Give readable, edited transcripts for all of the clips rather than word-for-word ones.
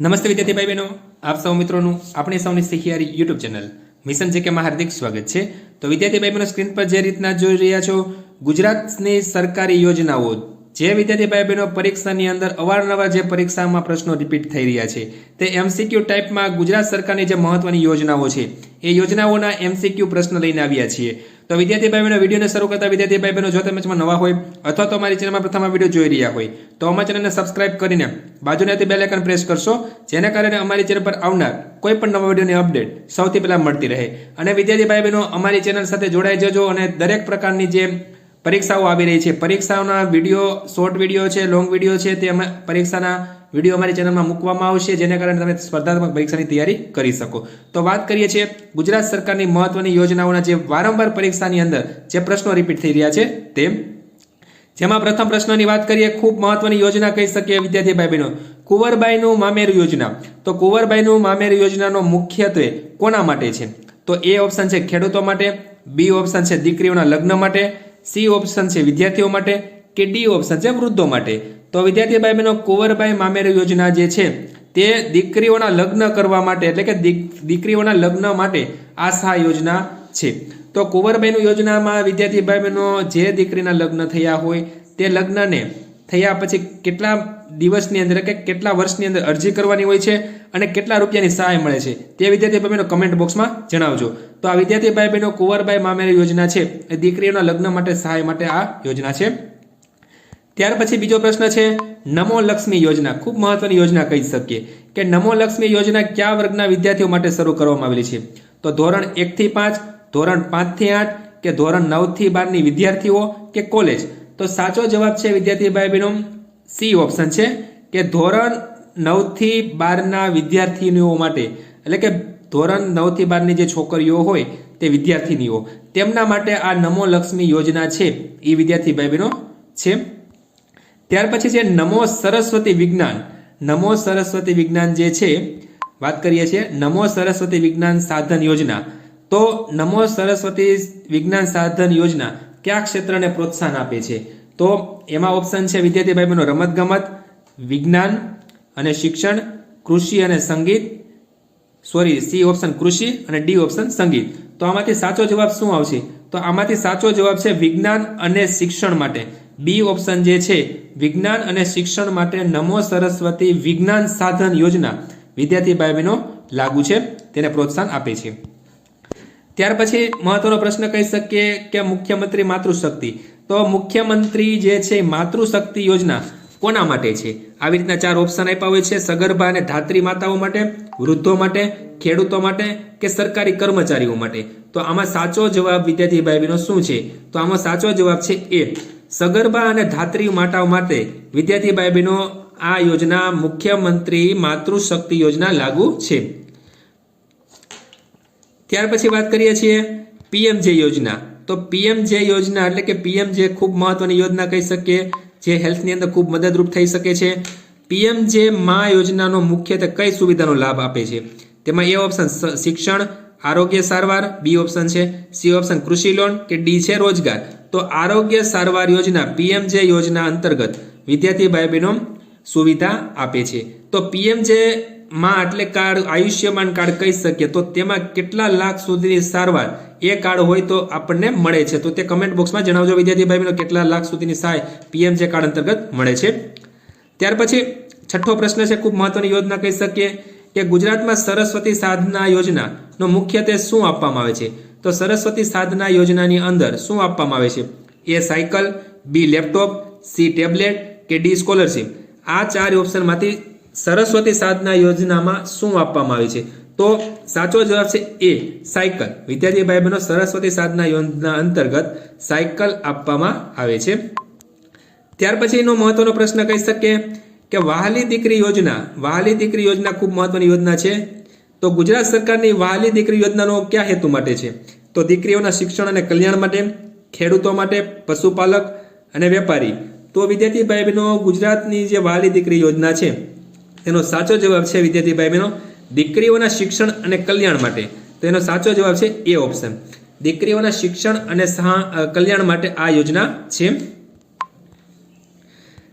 નમસ્તે વિદ્યાર્થી ભાઈ બહેનો, આપ સૌ મિત્રોનું આપણે સૌની શીખિયારી યુટ્યુબ ચેનલ મિશન જેકેમાં હાર્દિક સ્વાગત છે। તો વિદ્યાર્થી ભાઈ બહેનો, સ્ક્રીન પર જે રીતના જોઈ રહ્યા છો, ગુજરાતની સરકારી યોજનાઓ જે વિદ્યાર્થી ભાઈ બહેનો પરીક્ષાની અંદર અવારનવાર જે પરીક્ષામાં પ્રશ્નો રિપીટ થઈ રહ્યા છે તે એમસીક્યુ ટાઈપમાં ગુજરાત સરકારની જે મહત્વની યોજનાઓ છે એ યોજનાઓના એમસીક્યુ પ્રશ્ન લઈને આવ્યા છીએ। તો વિદ્યાર્થી ભાઈ બહેનો, વિડીયોને શરૂ કરતા વિદ્યાર્થી ભાઈ બહેનો, જો તમે નવા હોય અથવા તો અમારી ચેનલમાં પ્રથમ આ વિડીયો જોઈ રહ્યા હોય તો અમારી ચેનલને સબસ્ક્રાઇબ કરીને બાજુના બેલ આઇકન પ્રેસ કરશો, જેના કારણે અમારી ચેનલ પર આવનાર કોઈ પણ નવા વિડીયોની અપડેટ સૌથી પહેલા મળતી રહે। અને વિદ્યાર્થી ભાઈ બહેનો, અમારી ચેનલ સાથે જોડાઈ જજો અને દરેક પ્રકારની જે પરીક્ષાઓ આવી રહી છે, પરીક્ષાઓના વિડીયો, શોર્ટ વિડીયો છે, લોંગ વિડીયો છે, તે અમે પરીક્ષાના વિડીયો અમારી ચેનલમાં મૂકવામાં આવશે, જેના કારણે તમે સ્પર્ધાત્મક પરીક્ષાની તૈયારી કરી શકો। તો વાત કરીએ છીએ ગુજરાત સરકારની મહત્વની યોજનાઓના જે વારંવાર પરીક્ષાની અંદર જે પ્રશ્નો રિપીટ થઈ રહ્યા છે તેમ, જેમાં પ્રથમ પ્રશ્નની વાત કરીએ, ખૂબ મહત્વની યોજના કહી શકીએ વિદ્યાર્થી ભાઈ બહેનો, કુંવરબાઈનું મામેરું યોજના। તો કુંવરબાઈનું મામેરું યોજનાનો મુખ્યત્વે કોના માટે છે? તો એ ઓપ્શન છે ખેડૂતો માટે, બી ઓપ્શન છે દીકરીઓના લગ્ન માટે, સી ઓપ્શન છે વિદ્યાર્થીઓ માટે કે ડી ઓપ્શન છે વૃદ્ધો માટે। તો વિદ્યાર્થી ભાઈ બહેનો, કુંવરબાઈ મામેરું યોજના જે છે તે દીકરીઓના લગ્ન કરવા માટે, એટલે કે દીકરીઓના લગ્ન માટે આ સહાય યોજના છે। તો કુંવરબાઈનું યોજનામાં વિદ્યાર્થી ભાઈ બહેનો, જે દીકરીના લગ્ન થયા હોય તે લગ્નને થયા પછી કેટલા દિવસની અંદર કે કેટલા વર્ષની અંદર અરજી કરવાની હોય છે અને કેટલા રૂપિયાની સહાય મળે છે તે વિદ્યાર્થી ભાઈ બહેનો કમેન્ટ બોક્સમાં જણાવજો। તો આ વિદ્યાર્થી ભાઈ બહેનો, કુંવરબાઈ મામેરું યોજના છે એ દીકરીઓના લગ્ન માટે સહાય માટે આ યોજના છે। ત્યાર પછી બીજો પ્રશ્ન છે નમો લક્ષ્મી યોજના। ખૂબ મહત્વની યોજના કહી શકીએ કે નમો લક્ષ્મી યોજના કયા વર્ગના વિદ્યાર્થીઓ માટે શરૂ કરવામાં આવેલી છે? તો ધોરણ 1 થી 5, ધોરણ 5 થી 8 કે ધોરણ 9 થી 12 ની વિદ્યાર્થીઓ કે કોલેજ? તો સાચો જવાબ છે વિદ્યાર્થી ભાઈ બહેનો સી ઓપ્શન છે કે ધોરણ 9 થી 12 ના વિદ્યાર્થીનીઓ માટે, એટલે કે ધોરણ 9 થી 12 ની જે છોકરીઓ હોય તે વિદ્યાર્થીનીઓ, તેમના માટે આ નમો લક્ષ્મી યોજના છે એ વિદ્યાર્થી ભાઈ બહેનો છે। ત્યાર પછી છે નમો સરસ્વતી વિજ્ઞાન। નમો સરસ્વતી વિજ્ઞાન જે છે, વાત કરીએ છીએ નમો સરસ્વતી વિજ્ઞાન સાધન યોજના। તો નમો સરસ્વતી વિજ્ઞાન સાધન યોજના કયા ક્ષેત્રને પ્રોત્સાહન આપે છે? તો એમાં ઓપ્શન છે વિદ્યાર્થી ભાઈ બહેનો રમતગમત, વિજ્ઞાન અને શિક્ષણ, કૃષિ અને સંગીત, સી ઓપ્શન કૃષિ અને ડી ઓપ્શન સંગીત। તો આમાંથી સાચો જવાબ શું આવશે? તો આમાંથી સાચો જવાબ છે વિજ્ઞાન અને શિક્ષણ માટે, બી ઓપ્શન જે છે વિજ્ઞાન અને શિક્ષણ માટે નમો સરસ્વતી વિજ્ઞાન સાધન યોજના વિદ્યાર્થી ભાઈ બહેનો લાગુ છે, તેને પ્રોત્સાહન આપે છે। ત્યાર પછી મહત્વનો પ્રશ્ન કહી શકીએ કે મુખ્યમંત્રી માતૃશક્તિ। તો મુખ્યમંત્રી જે છે માતૃશક્તિ યોજના કોના માટે છે? આવી રીતના 4 ઓપ્શન આપ્યા હોય છે, સગર્ભા અને ધાત્રી માતાઓ માટે, વૃદ્ધો માટે, ખેડૂતો માટે કે સરકારી કર્મચારીઓ માટે। તો આમાં સાચો જવાબ વિદ્યાર્થી ભાઈ બહેનો શું છે? તો આમાં સાચો જવાબ છે એ, સગર્ભા અને ધાત્રી માતાઓ માટે વિદ્યાર્થી ભાઈ બહેનો આ યોજના મુખ્યમંત્રી માતૃશક્તિ યોજના લાગુ છે। ત્યાર પછી વાત કરીએ છીએ પીએમજે યોજના। તો પીએમજે યોજના એટલે કે પીએમજે ખૂબ મહત્વની યોજના કહી શકીએ, જે હેલ્થની અંદર ખૂબ મદદરૂપ થઈ શકે છે। પીએમજે માં યોજનાનો મુખ્યત્વે કઈ સુવિધાનો લાભ આપે છે? તેમાં એ ઓપ્શન શિક્ષણ, આરોગ્ય સારવાર, બી ઓપ્શન છે સી ઓપ્શન કૃષિ લોન કે ડી છે રોજગાર। તો આરોગ્ય સારવાર યોજના પીએમજે યોજના અંતર્ગત વિદ્યાર્થી ભાઈ બહેનો સુવિધા આપે છે। તો પીએમજે માં એટલે કાર્ડ, આયુષ્યમાન કાર્ડ કહી શકીએ, તો તેમાં કેટલા લાખ સુધીની સારવાર એ કાર્ડ હોય તો આપણને મળે છે? તો તે કમેન્ટ બોક્સમાં જણાવજો વિદ્યાર્થી ભાઈ બહેનો કેટલા લાખ સુધીની સહાય પીએમજે કાર્ડ અંતર્ગત મળે છે। ત્યાર પછી છઠ્ઠો પ્રશ્ન છે, ખૂબ મહત્વની યોજના કહી શકીએ કે ગુજરાતમાં સરસ્વતી સાધના યોજનાનો મુખ્યત્વે શું આપવામાં આવે છે? તો સરસ્વતી સાધના યોજનાની અંદર શું આપવામાં આવે છે? એ સાયકલ, બી લેપટોપ, સી ટેબ્લેટ કે ડી સ્કોલરશીપ। આ 4 ઓપ્શનમાંથી સરસ્વતી સાધના યોજનામાં શું આપવામાં આવે છે? તો સાચો જવાબ છે એ સાયકલ। વિદ્યાર્થી ભાઈ બહેનો, સરસ્વતી સાધના યોજના અંતર્ગત સાયકલ આપવામાં આવે છે। ત્યાર પછીનો મહત્વનો પ્રશ્ન કહી શકીએ કે વહાલી દીકરી યોજના। વહાલી દીકરી યોજના ખૂબ મહત્વની યોજના છે। તો ગુજરાત સરકારની વહાલી દીકરી યોજનાનો કયા હેતુ માટે છે? તો દીકરીઓના શિક્ષણ અને કલ્યાણ માટે, ખેડૂતો માટે, પશુપાલક અને વેપારી। તો વિદ્યાર્થી ભાઈ બહેનો, ગુજરાતની જે વહાલી દીકરી યોજના છે તેનો સાચો જવાબ છે વિદ્યાર્થી ભાઈ બહેનો દીકરીઓના શિક્ષણ અને કલ્યાણ માટે। તો એનો સાચો જવાબ છે એ ઓપ્શન, દીકરીઓના શિક્ષણ અને કલ્યાણ માટે આ યોજના છે।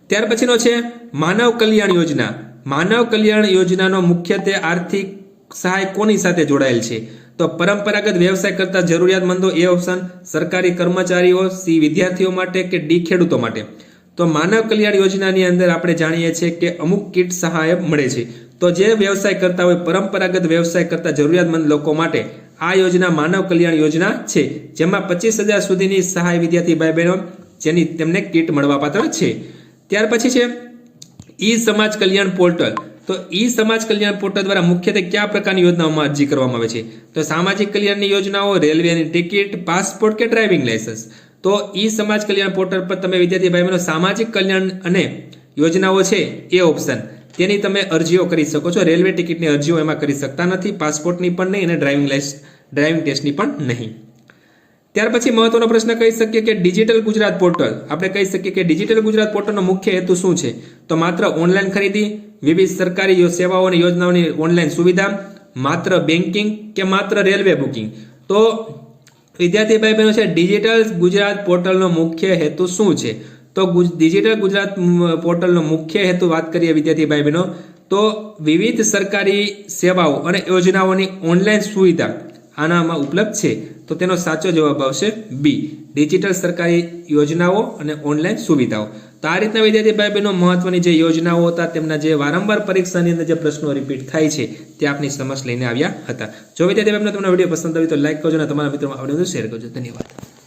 ત્યાર પછીનો છે માનવ કલ્યાણ યોજના। માનવ કલ્યાણ યોજનાનો મુખ્યત્વે આર્થિક સહાય કોની સાથે જોડાયેલ છે? તો પરંપરાગત વ્યવસાય કરતા જરૂરિયાતમંદો, એ ઓપ્શન. સરકારી કર્મચારીઓ, સી વિદ્યાર્થીઓ માટે કે ડી ખેડૂતો માટે? તો માનવ કલ્યાણ યોજનાની અંદર આપણે જાણીએ છીએ કે અમુક કીટ સહાય મળે છે. તો જે વ્યવસાય કરતા હોય, પરંપરાગત વ્યવસાય કરતા જરૂરિયાતમંદ લોકો માટે આ યોજના માનવ કલ્યાણ યોજના છે, જેમાં 25,000 સુધીની સહાય વિદ્યાર્થી ભાઈ બહેનો જેની તેમને કીટ મળવાપાત્ર છે. ત્યાર પછી છે ઈ સમાજ કલ્યાણ પોર્ટલ. તો ઈ સમાજ કલ્યાણ પોર્ટલ દ્વારા મુખ્યત્વે કયા પ્રકારની યોજનાઓમાં અરજી કરવામાં આવે છે? તો સામાજિક કલ્યાણની યોજનાઓ, રેલવેની ટિકિટ, પાસપોર્ટ કે ડ્રાઇવિંગ લાયસન્સ? તો ઈ સમાજ કલ્યાણ પોર્ટલ પર તમે વિદ્યાર્થી ભાઈ બહેનો સામાજિક કલ્યાણ અને યોજનાઓ છે એ ઓપ્શન તેની તમે અરજીઓ કરી શકો છો. રેલવે ટિકિટની અરજીઓ એમાં કરી શકતા નથી, પાસપોર્ટની પણ નહીં અને ડ્રાઇવિંગ ટેસ્ટની પણ નહીં. ત્યાર પછી મહત્વનો પ્રશ્ન કહી શકીએ કે ડિજિટલ ગુજરાત પોર્ટલ. આપણે કહી શકીએ કે ડિજિટલ ગુજરાત પોર્ટલનો મુખ્ય હેતુ શું છે? તો માત્ર ઓનલાઈન ખરીદી, વિવિધ સરકારી સેવાઓ અને યોજનાઓની ઓનલાઈન સુવિધા, માત્ર બેન્કિંગ કે માત્ર રેલવે બુકિંગ? તો વિદ્યાર્થી ભાઈ બહેનો છે ડિજિટલ ગુજરાત પોર્ટલનો મુખ્ય હેતુ શું છે? તો ડિજિટલ ગુજરાત પોર્ટલનો મુખ્ય હેતુ વાત કરીએ વિદ્યાર્થી ભાઈ બહેનો તો વિવિધ સરકારી સેવાઓ અને યોજનાઓની ઓનલાઈન સુવિધા આનામાં ઉપલબ્ધ છે. તો તેનો સાચો જવાબ આવશે બી, ડિજિટલ સરકારી યોજનાઓ અને ઓનલાઈન સુવિધાઓ. તો આ રીતના વિદ્યાર્થી ભાઈ બહેનો મહત્વની જે યોજનાઓ હતા તેમના જે વારંવાર પરીક્ષાની અંદર જે પ્રશ્નો રિપીટ થાય છે તે આપની સમક્ષ લઈને આવ્યા હતા. જો વિદ્યાર્થી ભાઈ બહેનો તમને વિડીયો પસંદ આવી તો લાઈક કરજો અને તમારા મિત્રોમાં આ વિડીયો શેર કરજો. ધન્યવાદ.